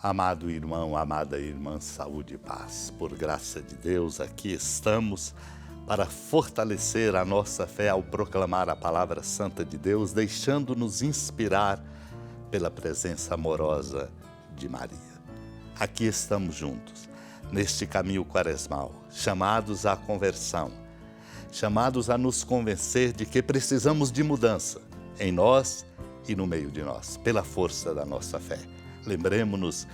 Amado irmão, amada irmã, saúde e paz. Por graça de Deus, aqui estamos para fortalecer a nossa fé ao proclamar a palavra santa de Deus, deixando-nos inspirar pela presença amorosa de Maria. Aqui estamos juntos, neste caminho quaresmal, chamados à conversão, chamados a nos convencer de que precisamos de mudança em nós e no meio de nós, pela força da nossa fé. Lembremos-nos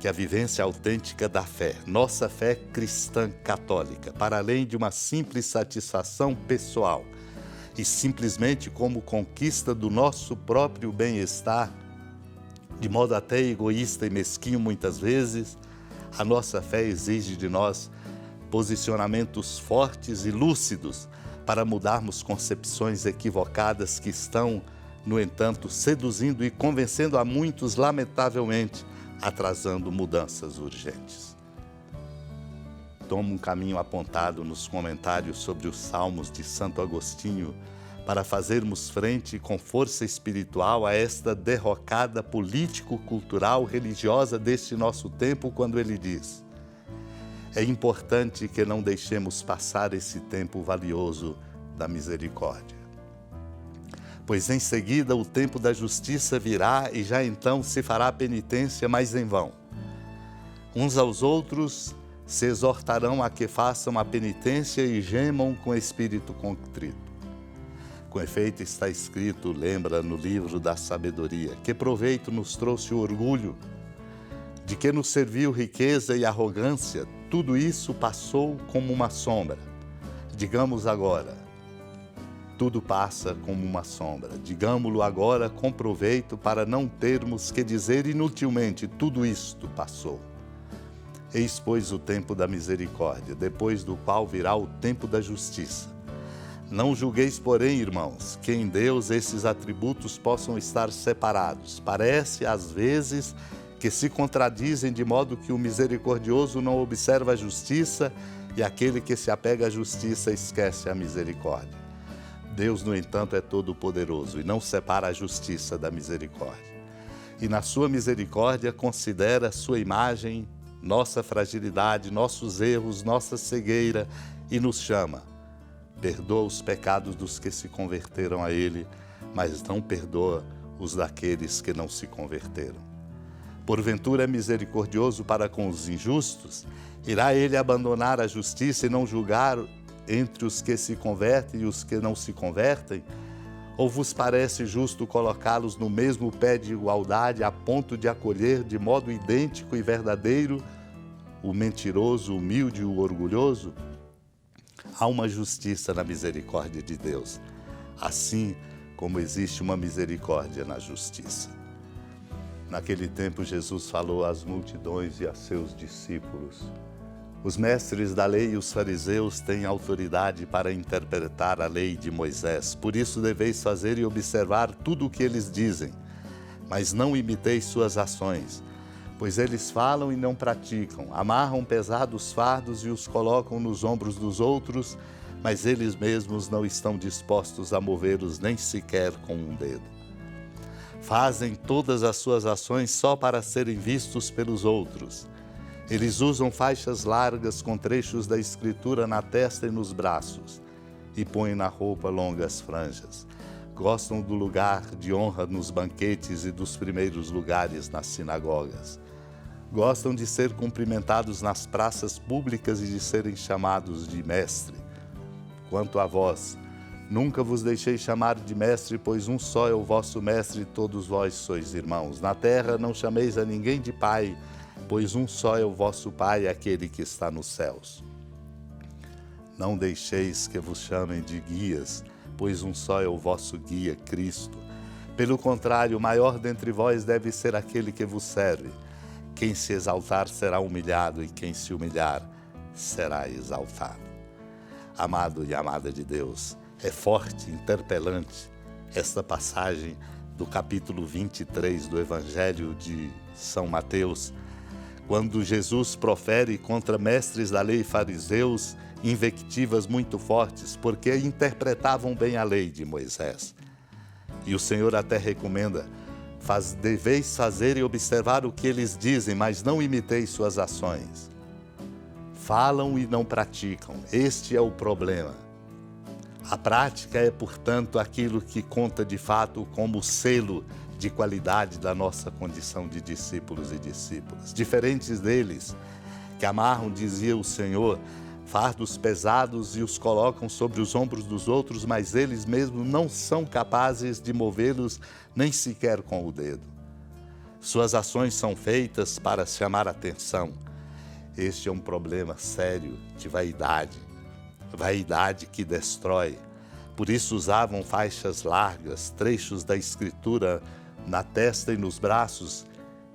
que a vivência autêntica da fé, nossa fé cristã católica, para além de uma simples satisfação pessoal e simplesmente como conquista do nosso próprio bem-estar, de modo até egoísta e mesquinho muitas vezes, a nossa fé exige de nós posicionamentos fortes e lúcidos para mudarmos concepções equivocadas que estão, no entanto, seduzindo e convencendo a muitos, lamentavelmente, atrasando mudanças urgentes. Toma um caminho apontado nos comentários sobre os Salmos de Santo Agostinho para fazermos frente com força espiritual a esta derrocada político-cultural religiosa deste nosso tempo, quando ele diz: é importante que não deixemos passar esse tempo valioso da misericórdia, pois em seguida o tempo da justiça virá e já então se fará penitência, mas em vão. Uns aos outros se exortarão a que façam a penitência e gemam com espírito contrito. Com efeito está escrito, lembra no livro da sabedoria, que proveito nos trouxe o orgulho, de que nos serviu riqueza e arrogância, tudo isso passou como uma sombra. Digamos agora, tudo passa como uma sombra. Digamo-lo agora com proveito para não termos que dizer inutilmente, tudo isto passou. Eis, pois, o tempo da misericórdia, depois do qual virá o tempo da justiça. Não julgueis, porém, irmãos, que em Deus esses atributos possam estar separados. Parece, às vezes, que se contradizem, de modo que o misericordioso não observa a justiça e aquele que se apega à justiça esquece a misericórdia. Deus, no entanto, é todo-poderoso e não separa a justiça da misericórdia. E na sua misericórdia considera a sua imagem, nossa fragilidade, nossos erros, nossa cegueira e nos chama. Perdoa os pecados dos que se converteram a Ele, mas não perdoa os daqueles que não se converteram. Porventura é misericordioso para com os injustos? Irá Ele abandonar a justiça e não julgar entre os que se convertem e os que não se convertem? Ou vos parece justo colocá-los no mesmo pé de igualdade, a ponto de acolher de modo idêntico e verdadeiro o mentiroso, o humilde e o orgulhoso? Há uma justiça na misericórdia de Deus, assim como existe uma misericórdia na justiça. Naquele tempo, Jesus falou às multidões e a seus discípulos: os mestres da lei e os fariseus têm autoridade para interpretar a lei de Moisés. Por isso deveis fazer e observar tudo o que eles dizem, mas não imiteis suas ações, pois eles falam e não praticam, amarram pesados fardos e os colocam nos ombros dos outros, mas eles mesmos não estão dispostos a movê-los nem sequer com um dedo. Fazem todas as suas ações só para serem vistos pelos outros. Eles usam faixas largas com trechos da Escritura na testa e nos braços e põem na roupa longas franjas. Gostam do lugar de honra nos banquetes e dos primeiros lugares nas sinagogas. Gostam de ser cumprimentados nas praças públicas e de serem chamados de mestre. Quanto a vós, nunca vos deixei chamar de mestre, pois um só é o vosso mestre e todos vós sois irmãos. Na terra não chameis a ninguém de pai, pois um só é o vosso Pai, aquele que está nos céus. Não deixeis que vos chamem de guias, pois um só é o vosso guia, Cristo. Pelo contrário, o maior dentre vós deve ser aquele que vos serve. Quem se exaltar será humilhado, e quem se humilhar será exaltado. Amado e amada de Deus, é forte, interpelante esta passagem do capítulo 23 do Evangelho de São Mateus, quando Jesus profere contra mestres da lei e fariseus invectivas muito fortes, porque interpretavam bem a lei de Moisés. E o Senhor até recomenda: Deveis fazer e observar o que eles dizem, mas não imiteis suas ações. Falam e não praticam. Este é o problema. A prática é, portanto, aquilo que conta de fato como selo de qualidade da nossa condição de discípulos e discípulas. Diferentes deles, que amarram, dizia o Senhor, fardos pesados e os colocam sobre os ombros dos outros, mas eles mesmos não são capazes de movê-los nem sequer com o dedo. Suas ações são feitas para chamar atenção. Este é um problema sério de vaidade. Vaidade que destrói. Por isso usavam faixas largas, trechos da Escritura na testa e nos braços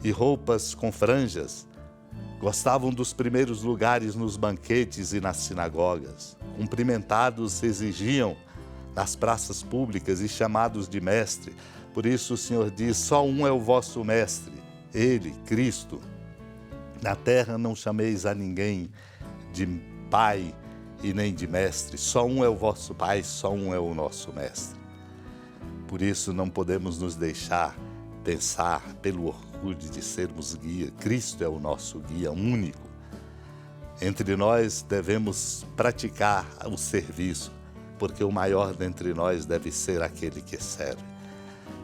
e roupas com franjas. Gostavam dos primeiros lugares nos banquetes e nas sinagogas. Cumprimentados exigiam nas praças públicas e chamados de mestre. Por isso o Senhor diz, só um é o vosso mestre, Ele, Cristo. Na terra não chameis a ninguém de pai e nem de mestre. Só um é o vosso pai, só um é o nosso mestre. Por isso não podemos nos deixar pensar pelo orgulho de sermos guia. Cristo é o nosso guia único. Entre nós devemos praticar o serviço, porque o maior dentre nós deve ser aquele que serve.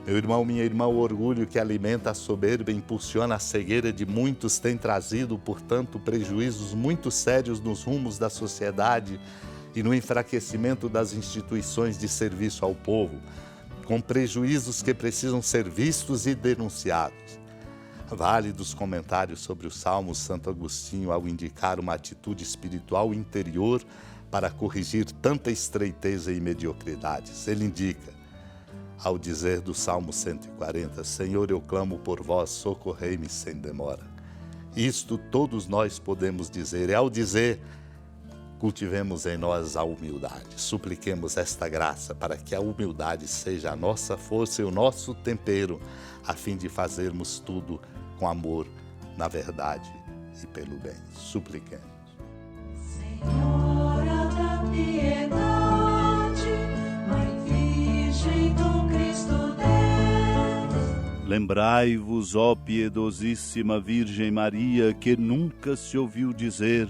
Meu irmão, minha irmã, o orgulho que alimenta a soberba e impulsiona a cegueira de muitos tem trazido, portanto, prejuízos muito sérios nos rumos da sociedade e no enfraquecimento das instituições de serviço ao povo, com prejuízos que precisam ser vistos e denunciados. Válidos comentários sobre o Salmo Santo Agostinho ao indicar uma atitude espiritual interior para corrigir tanta estreiteza e mediocridades. Ele indica, ao dizer do Salmo 140, Senhor, eu clamo por vós, socorrei-me sem demora. Isto todos nós podemos dizer, e ao dizer, cultivemos em nós a humildade. Supliquemos esta graça para que a humildade seja a nossa força e o nosso tempero, a fim de fazermos tudo com amor, na verdade e pelo bem. Supliquemos. Senhora da piedade, Mãe Virgem do Cristo Deus. Lembrai-vos, ó piedosíssima Virgem Maria, que nunca se ouviu dizer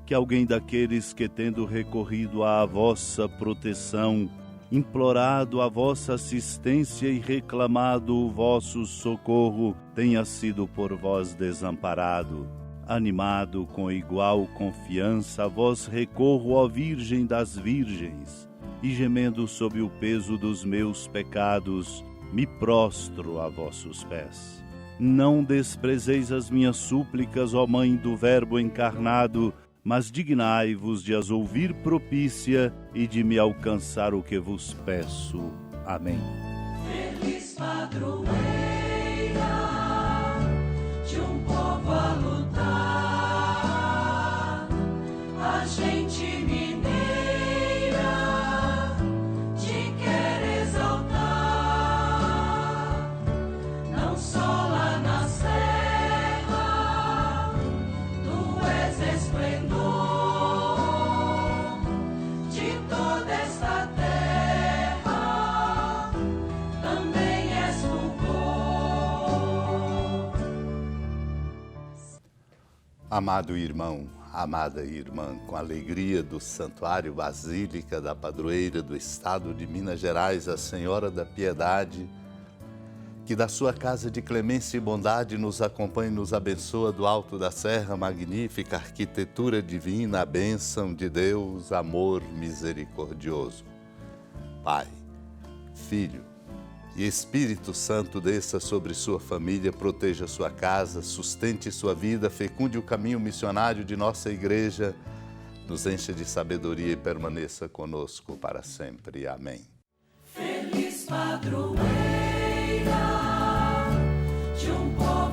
que alguém daqueles que, tendo recorrido à vossa proteção, implorado a vossa assistência e reclamado o vosso socorro, tenha sido por vós desamparado. Animado com igual confiança, a vós recorro, ó Virgem das Virgens, e gemendo sob o peso dos meus pecados, me prostro a vossos pés. Não desprezeis as minhas súplicas, ó Mãe do Verbo encarnado, mas dignai-vos de as ouvir propícia e de me alcançar o que vos peço. Amém. Feliz padroeira de um povo a lutar, a gente mineira te quer exaltar, não só lá na serra, tu és esplendor de toda esta terra, também és fulgor. Amado irmão, amada irmã, com a alegria do Santuário Basílica da Padroeira do Estado de Minas Gerais, a Senhora da Piedade, que da sua casa de clemência e bondade nos acompanhe e nos abençoa do alto da serra magnífica, arquitetura divina, a bênção de Deus, amor misericordioso. Pai, Filho e Espírito Santo desça sobre sua família, proteja sua casa, sustente sua vida, fecunde o caminho missionário de nossa igreja, nos encha de sabedoria e permaneça conosco para sempre. Amém. Feliz padroeira de um povo